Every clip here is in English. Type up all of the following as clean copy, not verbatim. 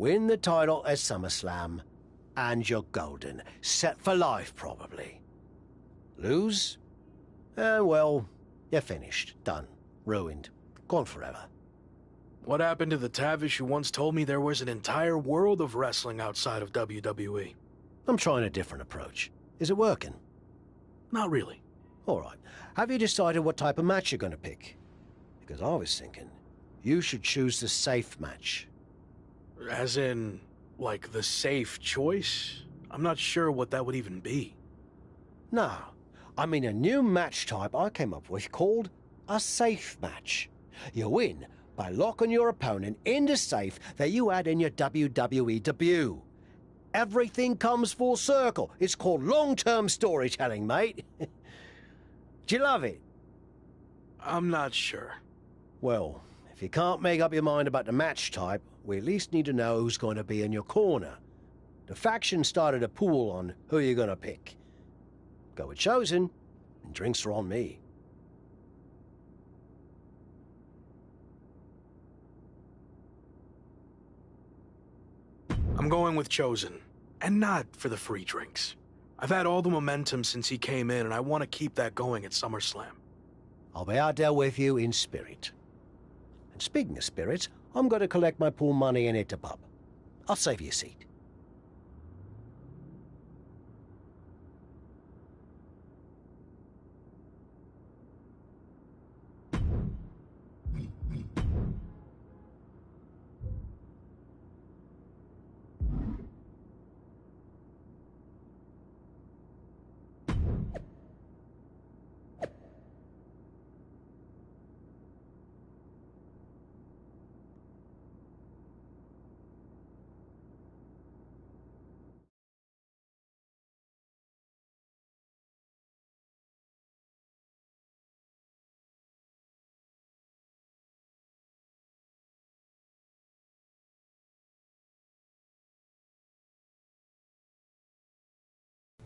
win the title at SummerSlam, and you're golden. Set for life, probably. Lose? Well, you're finished. Done. Ruined. Gone forever. What happened to the Tavish who once told me there was an entire world of wrestling outside of WWE? I'm trying a different approach. Is it working? Not really. All right. Have you decided what type of match you're going to pick? Because I was thinking, you should choose the safe match. As in, like, the safe choice? I'm not sure what that would even be. No. I mean a new match type I came up with called a safe match. You win by locking your opponent in the safe that you had in your WWE debut. Everything comes full circle. It's called long-term storytelling, mate. Do you love it? I'm not sure. Well, if you can't make up your mind about the match type, we at least need to know who's going to be in your corner. The faction started a pool on who you're going to pick. Go with Chosen, and drinks are on me. I'm going with Chosen, and not for the free drinks. I've had all the momentum since he came in, and I want to keep that going at SummerSlam. I'll be out there with you in spirit. And speaking of spirits, I'm going to collect my pool money and hit the pub. I'll save you a seat.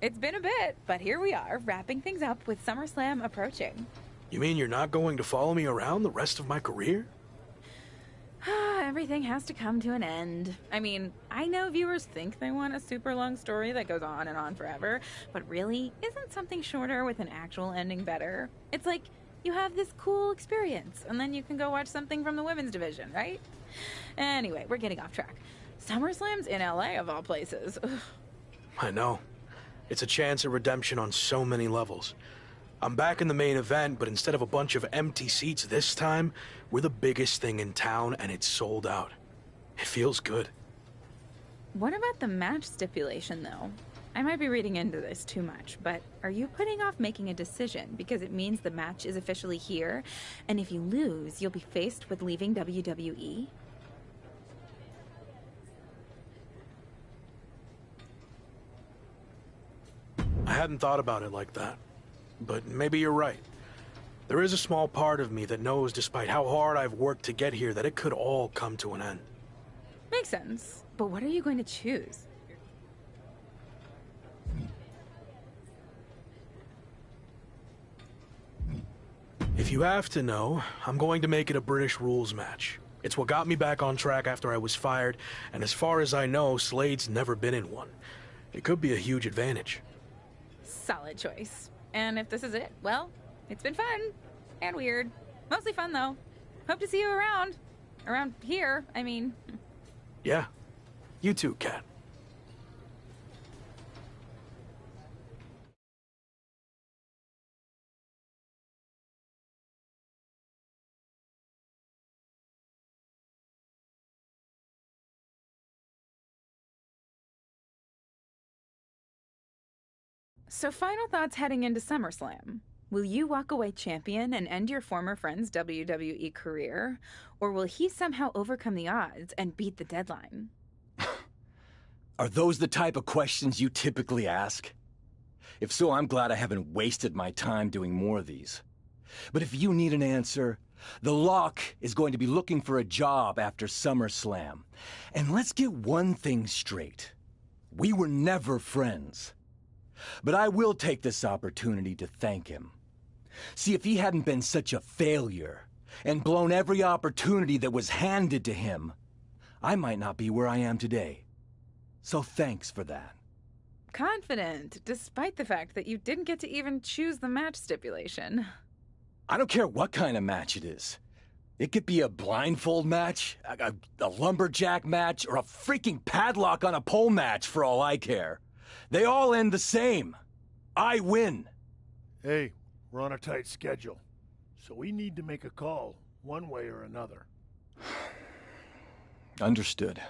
It's been a bit, but here we are, wrapping things up with SummerSlam approaching. You mean you're not going to follow me around the rest of my career? Everything has to come to an end. I mean, I know viewers think they want a super long story that goes on and on forever, but really, isn't something shorter with an actual ending better? It's like, you have this cool experience, and then you can go watch something from the women's division, right? Anyway, we're getting off track. SummerSlam's in LA, of all places. Ugh. I know. It's a chance at redemption on so many levels. I'm back in the main event, but instead of a bunch of empty seats this time, we're the biggest thing in town, and it's sold out. It feels good. What about the match stipulation, though? I might be reading into this too much, but are you putting off making a decision because it means the match is officially here, and if you lose, you'll be faced with leaving WWE? I hadn't thought about it like that, but maybe you're right. There is a small part of me that knows, despite how hard I've worked to get here, that it could all come to an end. Makes sense, but what are you going to choose? If you have to know, I'm going to make it a British rules match. It's what got me back on track after I was fired, and as far as I know, Slade's never been in one. It could be a huge advantage. Solid choice. And if this is it, well, it's been fun. And weird. Mostly fun, though. Hope to see you around. Around here, I mean. Yeah. You too, Kat. So final thoughts heading into SummerSlam. Will you walk away champion and end your former friend's WWE career? Or will he somehow overcome the odds and beat the deadline? Are those the type of questions you typically ask? If so, I'm glad I haven't wasted my time doing more of these. But if you need an answer, the Lock is going to be looking for a job after SummerSlam. And let's get one thing straight. We were never friends. But I will take this opportunity to thank him. See, if he hadn't been such a failure and blown every opportunity that was handed to him, I might not be where I am today. So thanks for that. Confident, despite the fact that you didn't get to even choose the match stipulation. I don't care what kind of match it is. It could be a blindfold match, a lumberjack match, or a freaking padlock on a pole match for all I care. They all end the same. I win. Hey, we're on a tight schedule, so we need to make a call, one way or another. Understood.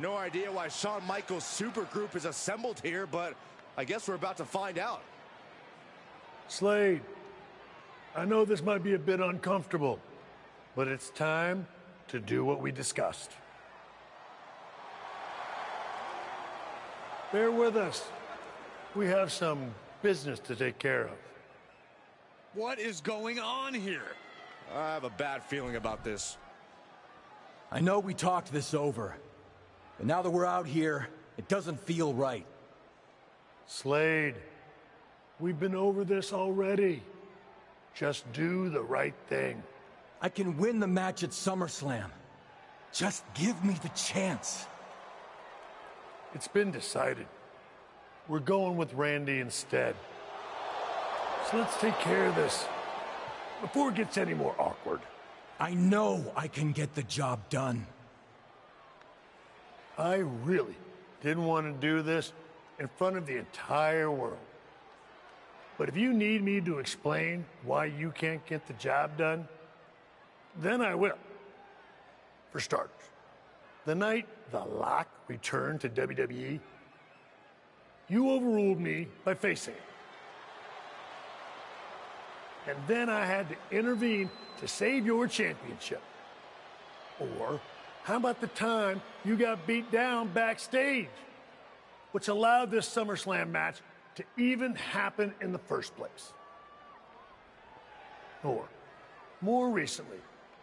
No idea why Shawn Michaels' supergroup is assembled here, but I guess we're about to find out. Slade, I know this might be a bit uncomfortable, but it's time to do what we discussed. Bear with us. We have some business to take care of. What is going on here? I have a bad feeling about this. I know we talked this over, but now that we're out here, it doesn't feel right. Slade, we've been over this already. Just do the right thing. I can win the match at SummerSlam. Just give me the chance. It's been decided. We're going with Randy instead. So let's take care of this before it gets any more awkward. I know I can get the job done. I really didn't want to do this in front of the entire world. But if you need me to explain why you can't get the job done, then I will. For starters, the night The Lock returned to WWE, you overruled me by facing it. And then I had to intervene to save your championship. Or how about the time you got beat down backstage, which allowed this SummerSlam match to even happen in the first place? Or, more recently,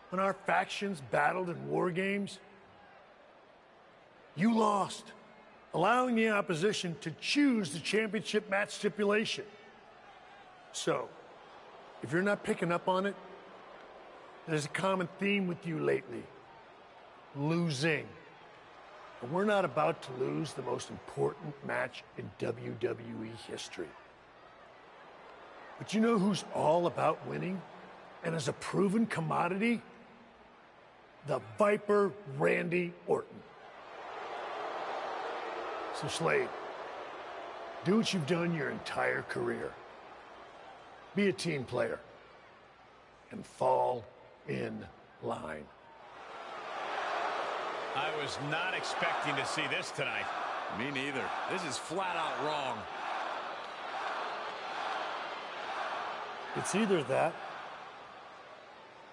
when our factions battled in war games, you lost, allowing the opposition to choose the championship match stipulation. So, if you're not picking up on it, there's a common theme with you lately. Losing. But we're not about to lose the most important match in WWE history. But you know who's all about winning and is a proven commodity? The Viper Randy Orton. So Slade, do what you've done your entire career. Be a team player and fall in line. I was not expecting to see this tonight. Me neither. This is flat out wrong. It's either that,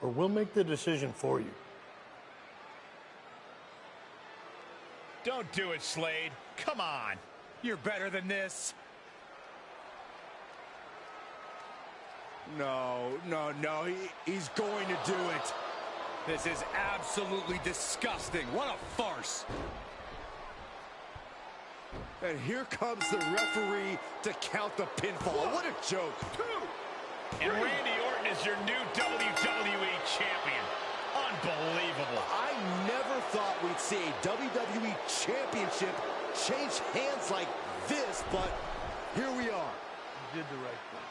or we'll make the decision for you. Don't do it, Slade. Come on. You're better than this. No, he's going to do it. This is absolutely disgusting. What a farce. And here comes the referee to count the pinfall. What a joke. And Randy Orton is your new WWE champion. Unbelievable. I never thought we'd see a WWE championship change hands like this, but here we are. You did the right thing.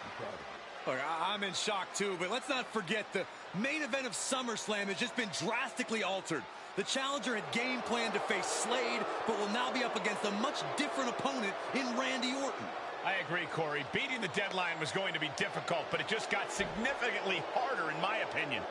I'm proud of you. Look, I'm in shock too, but let's not forget the main event of SummerSlam has just been drastically altered. The challenger had game planned to face Slade, but will now be up against a much different opponent in Randy Orton. I agree, Corey. Beating the deadline was going to be difficult, but it just got significantly harder, in my opinion.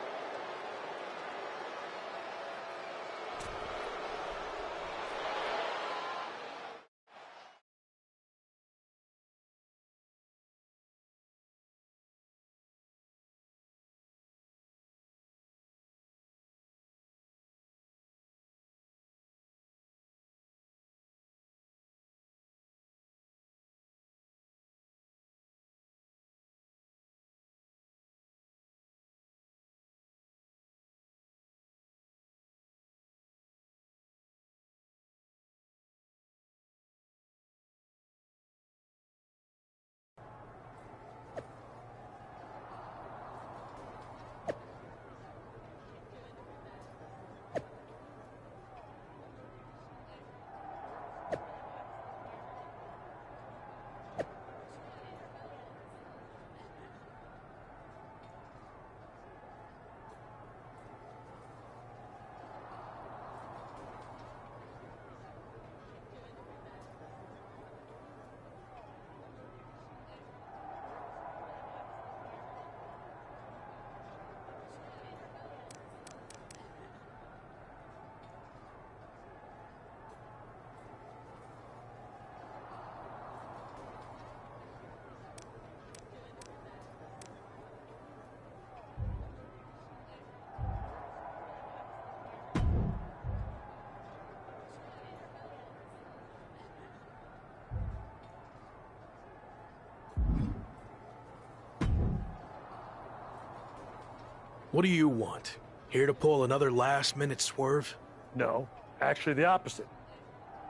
What do you want? Here to pull another last-minute swerve? No, actually the opposite.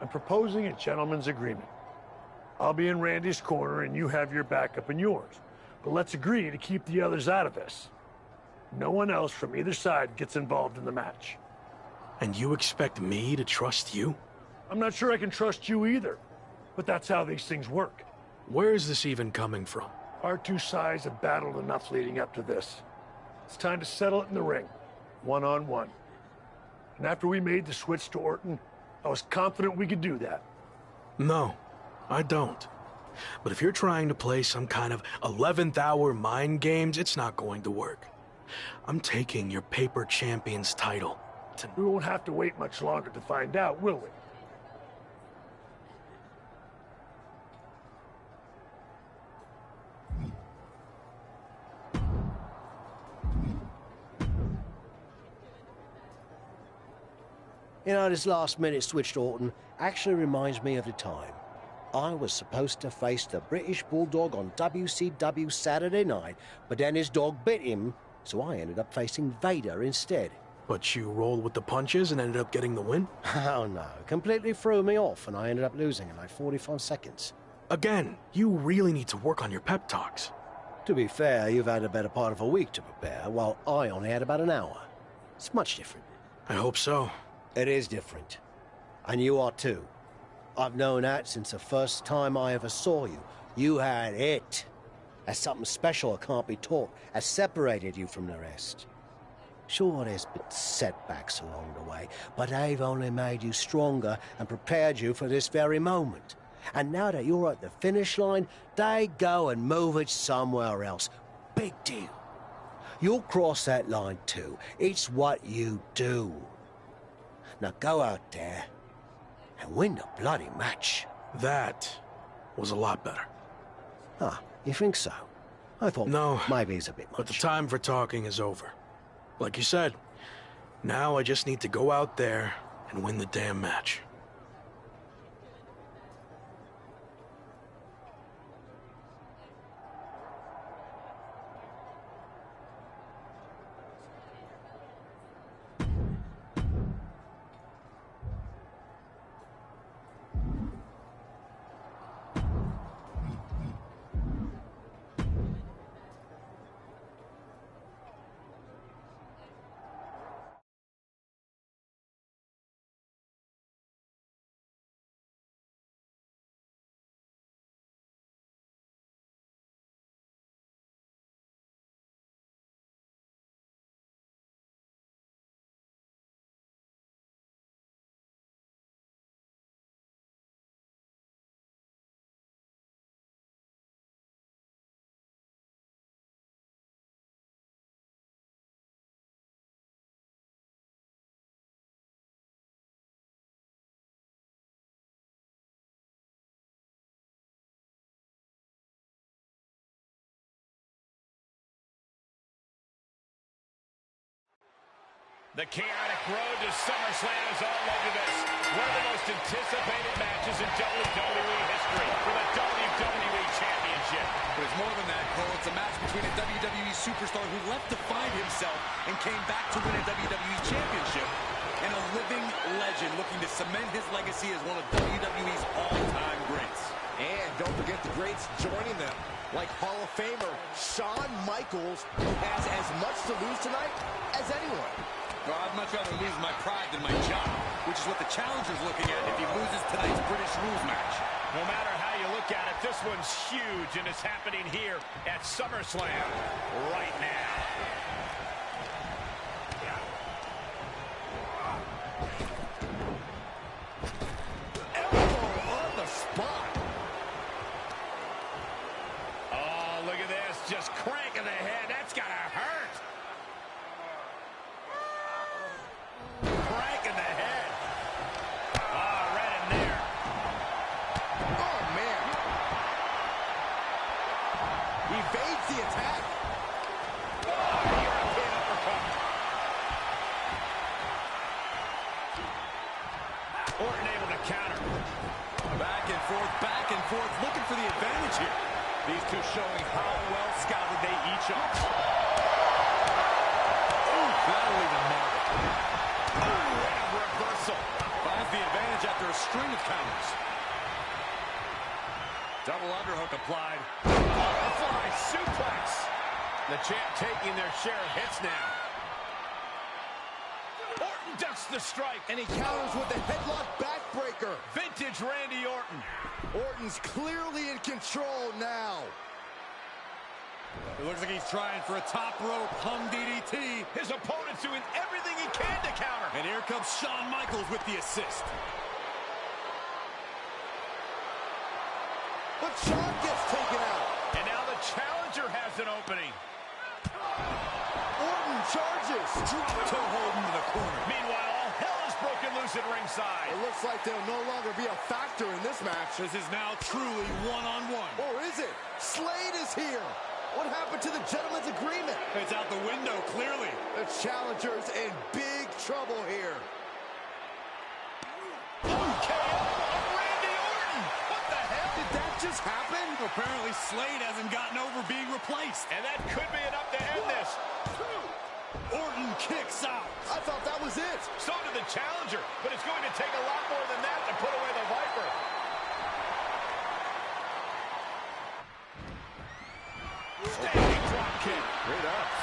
I'm proposing a gentleman's agreement. I'll be in Randy's corner and you have your backup in yours. But let's agree to keep the others out of this. No one else from either side gets involved in the match. And you expect me to trust you? I'm not sure I can trust you either, but that's how these things work. Where is this even coming from? Our two sides have battled enough leading up to this. It's time to settle it in the ring, one-on-one. And after we made the switch to Orton, I was confident we could do that. No, I don't. But if you're trying to play some kind of 11th hour mind games, it's not going to work. I'm taking your paper champion's title. We won't have to wait much longer to find out, will we? You know, this last-minute switch to Orton actually reminds me of the time I was supposed to face the British Bulldog on WCW Saturday night, but then his dog bit him, so I ended up facing Vader instead. But you rolled with the punches and ended up getting the win? Oh no, completely threw me off and I ended up losing in like 45 seconds. Again, you really need to work on your pep talks. To be fair, you've had a better part of a week to prepare, while I only had about an hour. It's much different. I hope so. It is different. And you are too. I've known that since the first time I ever saw you. You had it. As something special that can't be taught, has separated you from the rest. Sure, there's been setbacks along the way, but they've only made you stronger and prepared you for this very moment. And now that you're at the finish line, they go and move it somewhere else. Big deal. You'll cross that line too. It's what you do. Now go out there and win the bloody match. That was a lot better. Ah, you think so? I thought no, maybe it's a bit much. But the time for talking is over. Like you said, now I just need to go out there and win the damn match. The chaotic road to SummerSlam is all over this. One of the most anticipated matches in WWE history for the WWE Championship. But it's more than that, Cole. It's a match between a WWE superstar who left to find himself and came back to win a WWE Championship, and a living legend looking to cement his legacy as one of WWE's all-time greats. And don't forget the greats joining them, like Hall of Famer Shawn Michaels, who has as much to lose tonight as anyone. Well, I'd much rather lose my pride than my job, which is what the challenger's looking at if he loses tonight's British rules match. No matter how you look at it, this one's huge, and it's happening here at SummerSlam right now. Elbow on the spot. Oh, look at this, just cranking the head. That's gotta hurt. Cranking the head. Oh, right in there. Oh, man. Evades the attack. Oh, European uppercut. Orton able to counter. Back and forth, looking for the advantage here. These two showing how well scouted they each are. That'll leave a mark. Ooh, and a reversal. Finds the advantage after a string of counters. Double underhook applied. Butterfly suplex. The champ taking their share of hits now. Orton ducks the strike. And he counters with a headlock backbreaker. Vintage Randy Orton. Orton's clearly in control now. It looks like he's trying for a top rope hung DDT. His opponent's doing everything he can to counter. And here comes Shawn Michaels with the assist. But Shawn gets taken out. And now the challenger has an opening. Orton charges. Drop toe hold into the corner. Meanwhile, all hell is broken loose at ringside. It looks like they'll no longer be a factor in this match. This is now truly one-on-one. Or is it? Slade is here. What happened to the gentleman's agreement? It's out the window, clearly. The challenger's in big trouble here. KO of Randy Orton. What the hell? Did that just happen? Apparently Slade hasn't gotten over being replaced. And that could be enough to end this. Orton kicks out. I thought that was it. So did the challenger, but it's going to take a lot more than that to put away the Viper. Standing drop kick. Great ups.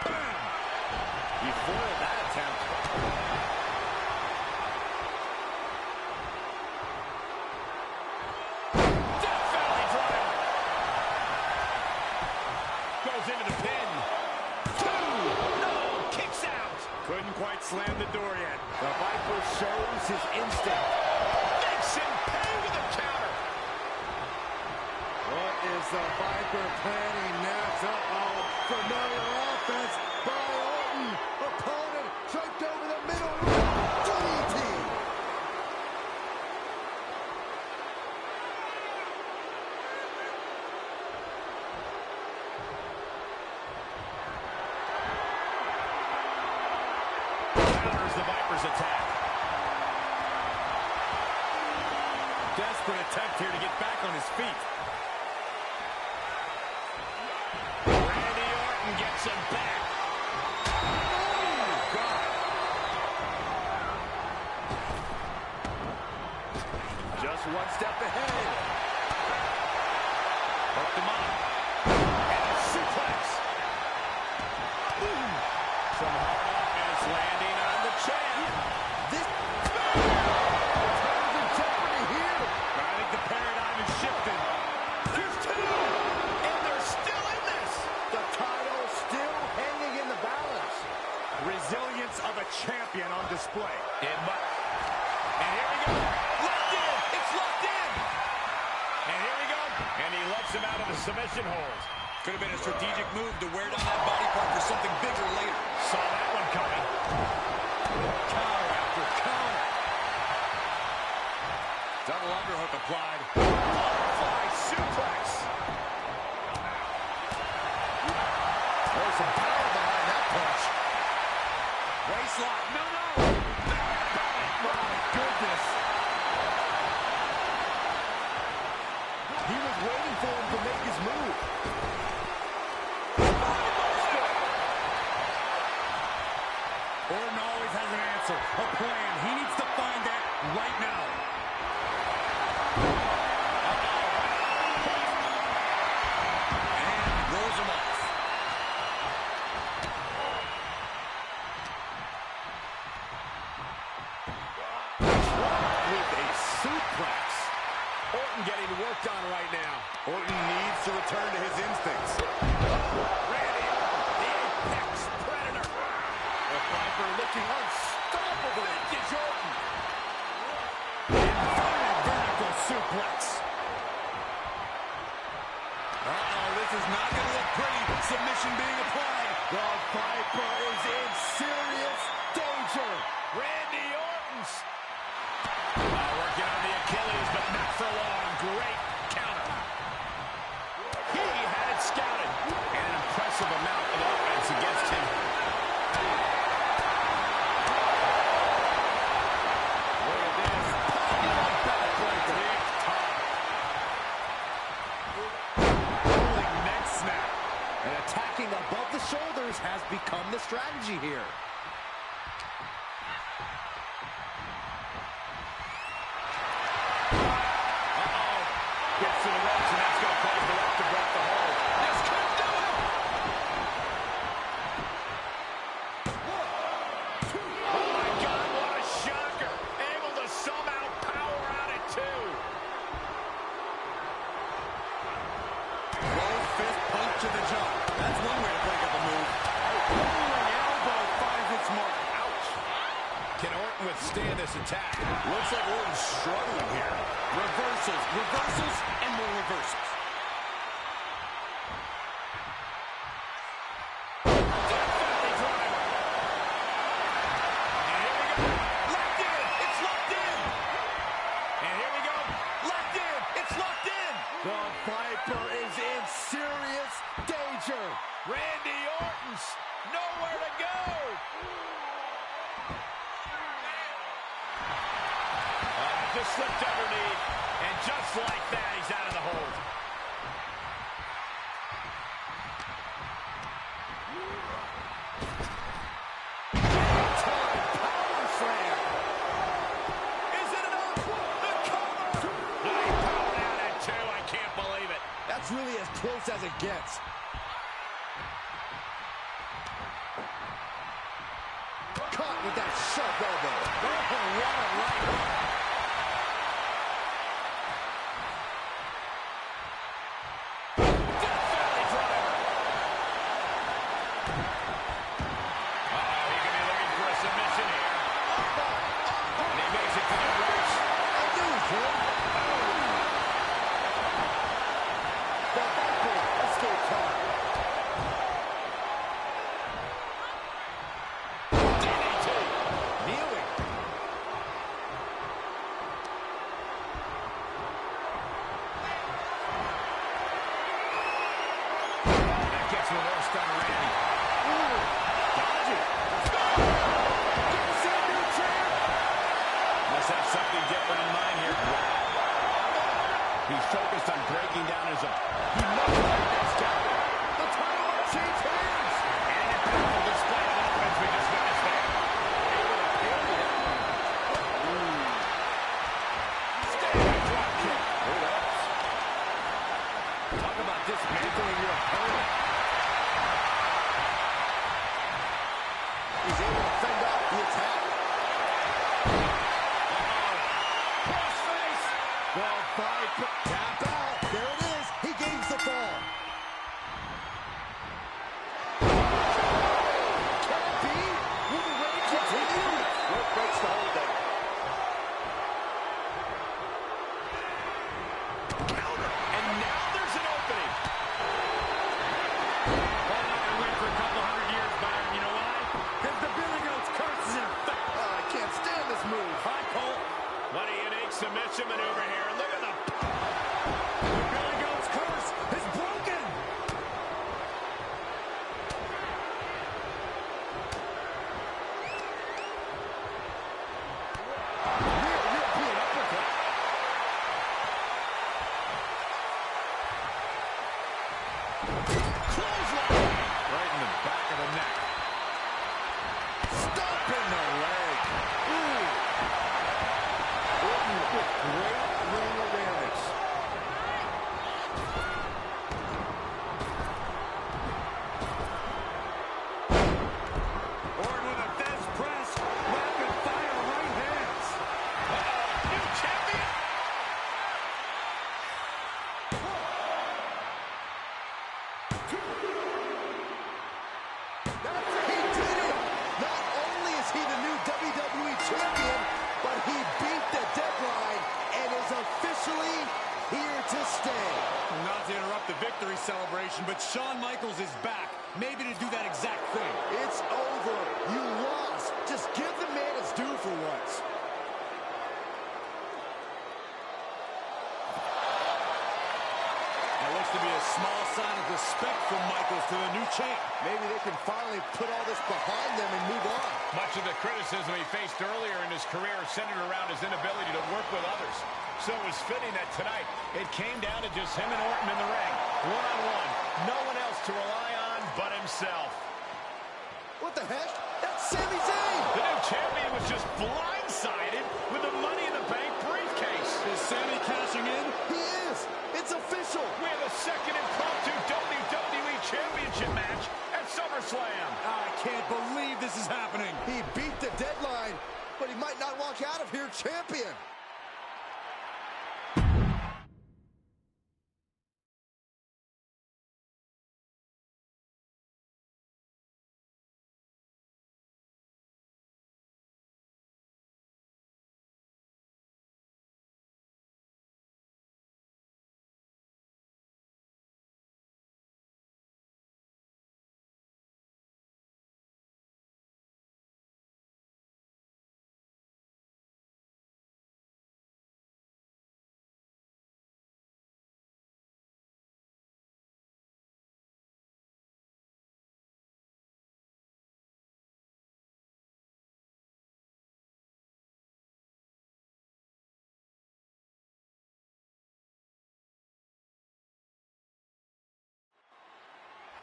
Bam. He foiled that attempt. Death Valley driver. Goes into the pin. 2. No. Kicks out. Couldn't quite slam the door yet. The Viper shows his instinct. Makes him pay with a counter. What is the Viper planning next? Uh-oh. Familiar offense by Orton. Opponent draped over the middle. DDT. Counters the Viper's attack. Desperate attempt here to get back on his feet. Randy Orton gets him back. Oh, God. Just one step ahead. Hooked him up. And a suplex. Ooh. Some hard offense landing on the champ. This returns in jeopardy here. I think the paradigm is shifting. There's 2. And they're still in this. The title still hanging in the balance. Resilience of a champion on display. And here we go. Locked in. It's locked in. And here we go. And he lets him out of the submission hold. Could have been a strategic move to wear down that body part for something bigger later. Saw that one coming. Counter after counter. Double underhook applied. Butterfly suplex. There's some power behind that punch. Waistlock. No. My goodness. He was waiting for him to make his move. Orton always has an answer, a plan. He needs to find that right now. And rolls him off. With a suplex. Orton getting worked on right now. Orton needs to return to his instincts. Randy Orton, the apex predator. The Viper looking unstoppable. Vintage Orton. Inverted vertical suplex. This is not going to look pretty. Submission being applied. The Viper is in serious danger. Randy Orton's working on the Achilles, but not for long. Great counter. He had it scouted. And an impressive amount of offense against him. Look at this. Rolling neck snap. strategy here. Gets to the ropes, and that's going to cause the ref to break the hold. This could do it! Oh, my God, what a shocker. Able to somehow power out at 2. Close fist punch to the jaw. That's one way to break up a move. An elbow finds its mark. Ouch. Can Orton withstand this attack? Looks like Orton's struggling here. Reversals, reversals, and more reversals. Definitely driver. And here we go. Locked in. It's locked in. And here we go. Locked in. It's locked in. The Viper is in serious danger. Randy Orton's nowhere to go. Just slipped underneath, and just like that, he's out of the hold. Power slam. Is it enough? The cover! He powered out at 2. I can't believe it. That's really as close as it gets. Caught with that sharp elbow. Oh, what a right hook. Definitely driver. He could be looking for a submission here. And he makes it to the ropes. The Viper escape card. DDT. Kneeling. That gets reversed on Randy. Dodging. Must have something different in mind here. He's focused on breaking down his opponent. He must break this down. The title might change hands. And an incredible display of offense we just witnessed there. Standing drop kick. Talk about dismantling your opponent. He's able to fend off the attack. Crossface. The Viper. Tap out. There it is. He gains the fall. Can it be? Will the reign continue? Rope breaks the hold there. Counter. And now there's an opening. Well, not going to win for a couple hundred years, Byron. You know why? Because the Billy Goat's curse is in effect. Oh, I can't stand this move. Hi, Cole. What a unique submission maneuver here. Look at the... The Billy Goat's curse is broken. Real European uppercut. Clothesline. Right in the back of the neck. Stomp in the leg. Ooh. Orton with great ring awareness. Orton with a Fez press. Rapid fire right hands. New champion. He did it! Not only is he the new WWE champion, but he beat the deadline and is officially here to stay. Not to interrupt the victory celebration, but Shawn Michaels is back. Maybe to do that exact thing. It's over. You lost. Just give the man his due for once. That looks to be a small sign of respect from Michaels to the new champ. Maybe they can finally put all this behind them and move on. Much of the criticism he faced earlier in his career centered around his inability to work with others. So it was fitting that tonight it came down to just him and Orton in the ring. One-on-one. No one else to rely on but himself. What the heck? That's Sami Zayn! The new champion was just blindsided with the Money in the Bank briefcase. Is Sami cashing in? He is! It's official! We have a second impromptu WWE Championship match at SummerSlam. I can't believe this is happening. He beat the deadline, but he might not walk out of here champion.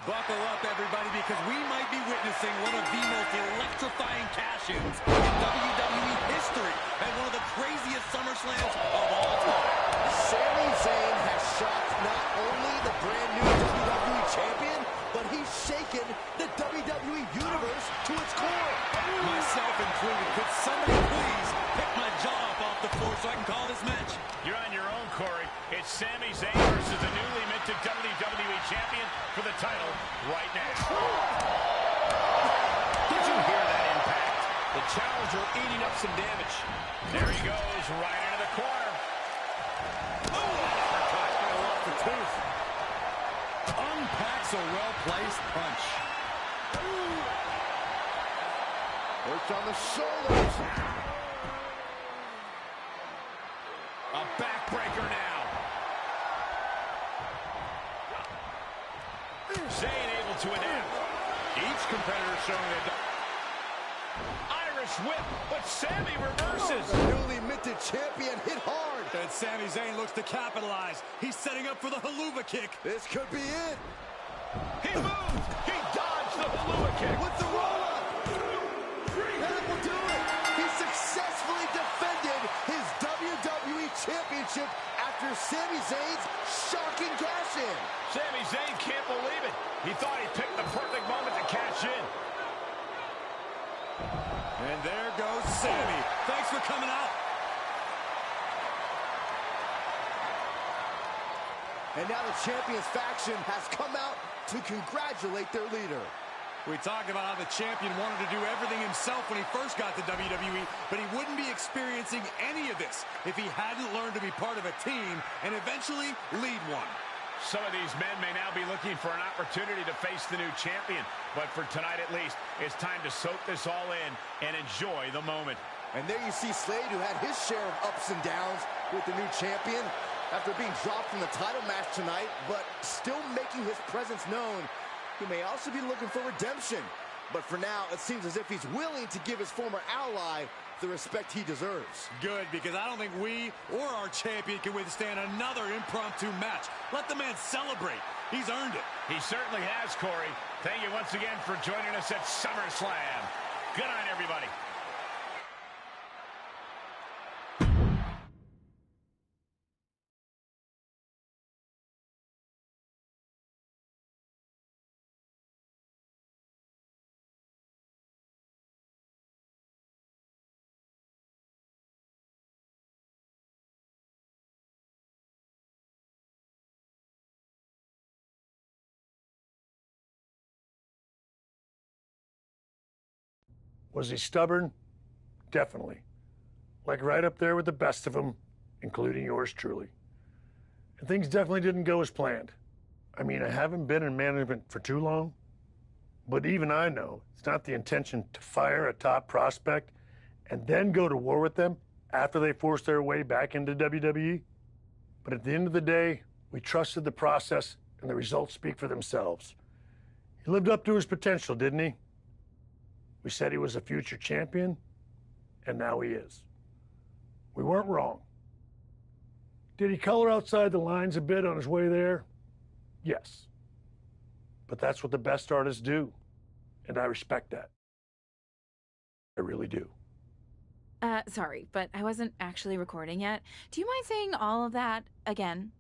Buckle up, everybody, because we might be witnessing one of the most electrifying cash-ins in WWE history and one of the craziest SummerSlams of all time. Sami Zayn has shocked not only the brand new WWE Champion, but he's shaken the WWE Universe to its core. Myself included. Could somebody please pick my jaw up off the floor so I can call this match? You're on your own, Corey. It's Sami Zayn versus the newly minted WWE Champion for the title right now. Did you hear that impact? The challenger eating up some damage. There he goes, right into the corner. Oh, uppercut. I lost the tooth. Unpacks a well-placed punch. Hurts on the shoulders. A backbreaker now. Zayn able to adapt. Each competitor showing Irish whip, but Sami reverses. The newly minted champion hit hard. And Sami Zayn looks to capitalize. He's setting up for the haluva kick. This could be it. He moved. He dodged the haluva kick. With the roll-up. That will do it. He successfully defended his WWE Championship after Sami Zayn's shocking cash-in. Sami Zayn can't believe it. He thought he picked the perfect moment to cash in. And there goes Sami. Thanks for coming out. And now the Champions faction has come out to congratulate their leader. We talked about how the champion wanted to do everything himself when he first got to WWE, but he wouldn't be experiencing any of this if he hadn't learned to be part of a team and eventually lead one. Some of these men may now be looking for an opportunity to face the new champion, but for tonight at least, it's time to soak this all in and enjoy the moment. And there you see Slade, who had his share of ups and downs with the new champion after being dropped from the title match tonight, but still making his presence known. He may also be looking for redemption, but for now, it seems as if he's willing to give his former ally the respect he deserves. Good, because I don't think we or our champion can withstand another impromptu match. Let the man celebrate. He's earned it. He certainly has, Corey. Thank you once again for joining us at SummerSlam. Good night, everybody. Was he stubborn? Definitely. Like right up there with the best of them, including yours truly. And things definitely didn't go as planned. I mean, I haven't been in management for too long, but even I know it's not the intention to fire a top prospect and then go to war with them after they force their way back into WWE. But at the end of the day, we trusted the process and the results speak for themselves. He lived up to his potential, didn't he? We said he was a future champion, and now he is. We weren't wrong. Did he color outside the lines a bit on his way there? Yes. But that's what the best artists do. And I respect that. I really do. Sorry, but I wasn't actually recording yet. Do you mind saying all of that again?